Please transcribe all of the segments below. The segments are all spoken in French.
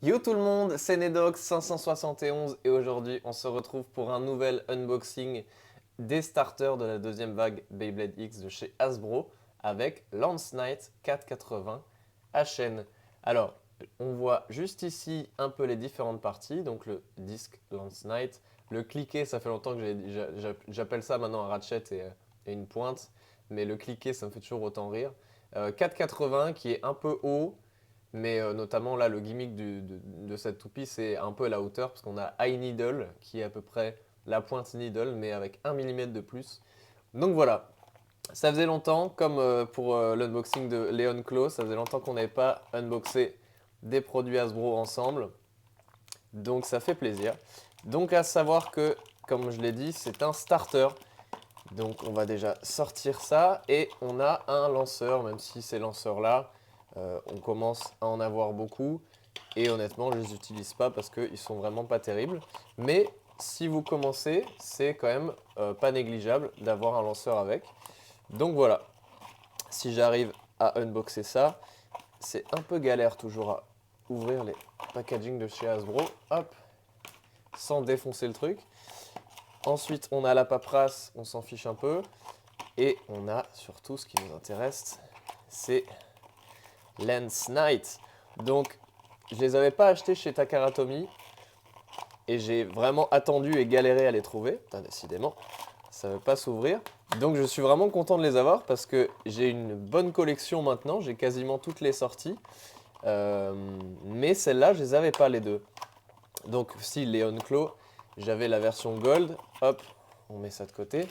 Yo tout le monde, c'est Nedox571 et aujourd'hui on se retrouve pour un nouvel unboxing des starters de la deuxième vague Beyblade X de chez Hasbro avec Lance Knight 480 HN. Alors, on voit juste ici un peu les différentes parties, donc le disque Lance Knight, le cliquet, ça fait longtemps que j'appelle ça maintenant un ratchet et une pointe, mais le cliquet ça me fait toujours autant rire. 480 qui est un peu haut, mais notamment là, le gimmick de cette toupie, c'est un peu la hauteur, parce qu'on a High Needle, qui est à peu près la pointe Needle, mais avec 1 mm de plus. Donc voilà, ça faisait longtemps, comme pour l'unboxing de Leon Claw, ça faisait longtemps qu'on n'avait pas unboxé des produits Hasbro ensemble. Donc ça fait plaisir. Donc à savoir que, comme je l'ai dit, c'est un starter. Donc on va déjà sortir ça et on a un lanceur, même si ces lanceurs-là, on commence à en avoir beaucoup. Et honnêtement, je ne les utilise pas parce qu'ils sont vraiment pas terribles. Mais si vous commencez, c'est quand même pas négligeable d'avoir un lanceur avec. Donc voilà, si j'arrive à unboxer ça, c'est un peu galère toujours à ouvrir les packaging de chez Hasbro. Hop, sans défoncer le truc. Ensuite, on a la paperasse, on s'en fiche un peu. Et on a surtout ce qui nous intéresse, c'est Lance Knight. Donc, je ne les avais pas achetés chez Takaratomi et j'ai vraiment attendu et galéré à les trouver. Putain, décidément, ça ne veut pas s'ouvrir. Donc, je suis vraiment content de les avoir parce que j'ai une bonne collection maintenant. J'ai quasiment toutes les sorties. Mais celles-là, je ne les avais pas les deux. Donc, si Leon Claw, j'avais la version Gold. Hop, on met ça de côté.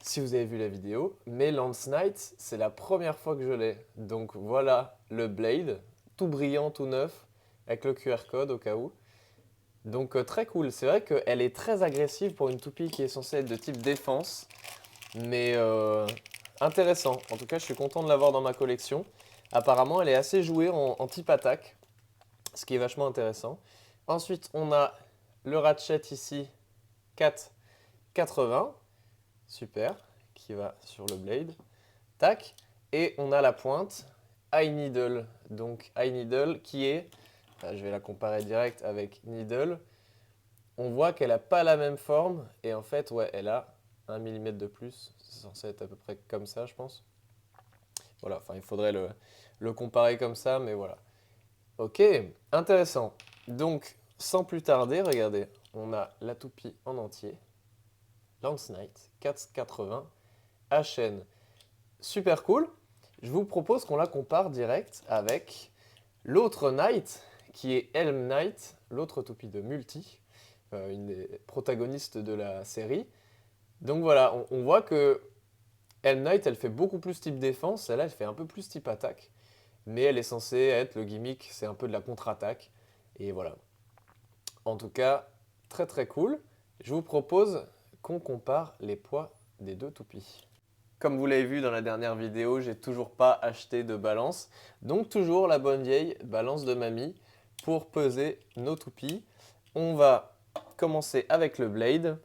Si vous avez vu la vidéo, mais Lance Knight, c'est la première fois que je l'ai. Donc voilà le Blade, tout brillant, tout neuf, avec le QR code au cas où. Donc très cool, c'est vrai qu'elle est très agressive pour une toupie qui est censée être de type défense, mais intéressant. En tout cas, je suis content de l'avoir dans ma collection. Apparemment, elle est assez jouée en type attaque, ce qui est vachement intéressant. Ensuite, on a le ratchet ici, 4,80. Super, qui va sur le blade. Tac. Et on a la pointe High Needle. Donc High Needle qui est, je vais la comparer direct avec Needle. On voit qu'elle n'a pas la même forme. Et en fait, ouais, elle a 1 mm de plus. C'est censé être à peu près comme ça, je pense. Voilà, enfin, il faudrait le comparer comme ça, mais voilà. Ok, intéressant. Donc, sans plus tarder, regardez, on a la toupie en entier. Lance Knight, 480, HN. Super cool. Je vous propose qu'on la compare direct avec l'autre Knight, qui est Helm Knight, l'autre toupie de Multi, une des protagonistes de la série. Donc voilà, on voit que Helm Knight, elle fait beaucoup plus type défense, celle-là, elle fait un peu plus type attaque, mais elle est censée être le gimmick, c'est un peu de la contre-attaque. Et voilà. En tout cas, très très cool. Je vous propose qu'on compare les poids des deux toupies. Comme vous l'avez vu dans la dernière vidéo, j'ai toujours pas acheté de balance. Donc toujours la bonne vieille balance de mamie pour peser nos toupies. On va commencer avec le blade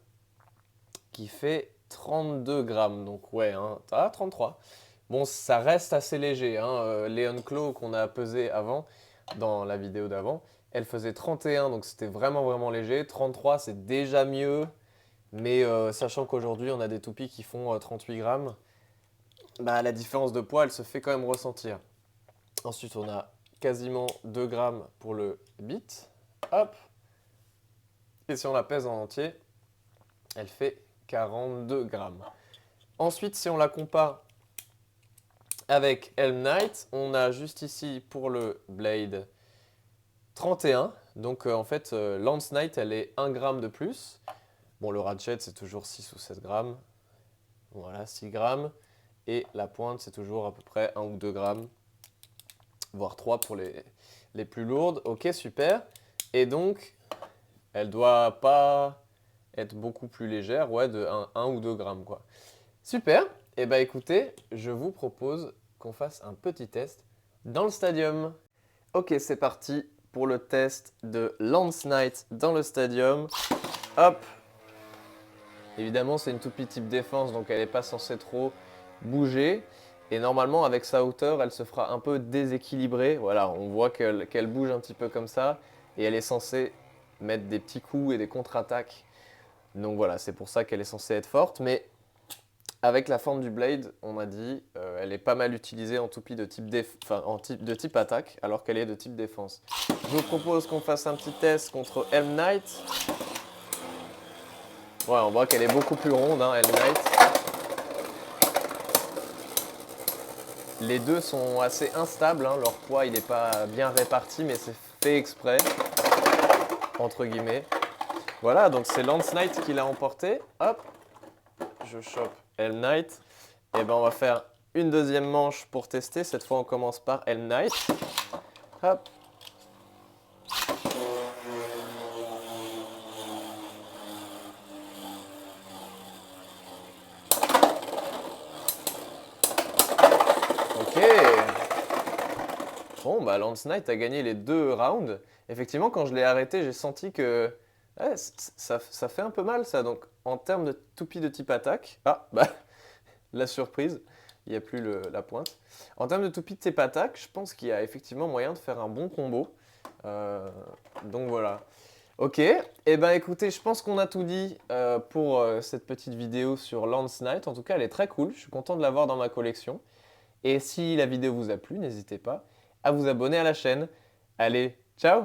qui fait 32 grammes. Donc ouais, hein, 33. Bon, ça reste assez léger. Hein. Leon Claw qu'on a pesé avant, dans la vidéo d'avant, elle faisait 31, donc c'était vraiment vraiment léger. 33, c'est déjà mieux. Mais sachant qu'aujourd'hui, on a des toupies qui font 38 grammes, bah, la différence de poids, elle se fait quand même ressentir. Ensuite, on a quasiment 2 grammes pour le bit. Hop. Et si on la pèse en entier, elle fait 42 grammes. Ensuite, si on la compare avec Helm Knight, on a juste ici pour le blade 31. Donc en fait, Lance Knight, elle est 1 gramme de plus. Bon, le ratchet, c'est toujours 6 ou 7 grammes. Voilà, 6 grammes. Et la pointe, c'est toujours à peu près 1 ou 2 grammes, voire 3 pour les plus lourdes. Ok, super. Et donc, elle doit pas être beaucoup plus légère, ouais, de 1 ou 2 grammes, quoi. Super. Et bah écoutez, je vous propose qu'on fasse un petit test dans le stadium. Ok, c'est parti pour le test de Lance Knight dans le stadium. Hop. Évidemment, c'est une toupie type défense, donc elle n'est pas censée trop bouger. Et normalement, avec sa hauteur, elle se fera un peu déséquilibrer. Voilà, on voit qu'elle bouge un petit peu comme ça. et elle est censée mettre des petits coups et des contre-attaques. Donc voilà, c'est pour ça qu'elle est censée être forte, mais avec la forme du blade, on a dit, elle est pas mal utilisée en toupie de type, de type attaque, alors qu'elle est de type défense. Je vous propose qu'on fasse un petit test contre Helm Knight. Ouais, on voit qu'elle est beaucoup plus ronde, hein, Helm Knight. Les deux sont assez instables, hein, leur poids il n'est pas bien réparti, mais c'est fait exprès, entre guillemets. Voilà, donc c'est Lance Knight qui l'a emporté. Hop, je chope Helm Knight. Et ben on va faire une deuxième manche pour tester. Cette fois on commence par Helm Knight. Hop. Ok. Bon bah Lance Knight a gagné les 2 rounds. Effectivement quand je l'ai arrêté j'ai senti que ouais, ça fait un peu mal ça. Donc en termes de toupie de type attaque. Ah bah la surprise. Il n'y a plus la pointe. En termes de toupie de type attaque, je pense qu'il y a effectivement moyen de faire un bon combo. Donc voilà. Ok, et ben écoutez, je pense qu'on a tout dit pour cette petite vidéo sur Lance Knight. En tout cas, elle est très cool. Je suis content de l'avoir dans ma collection. Et si la vidéo vous a plu, n'hésitez pas à vous abonner à la chaîne. Allez, ciao!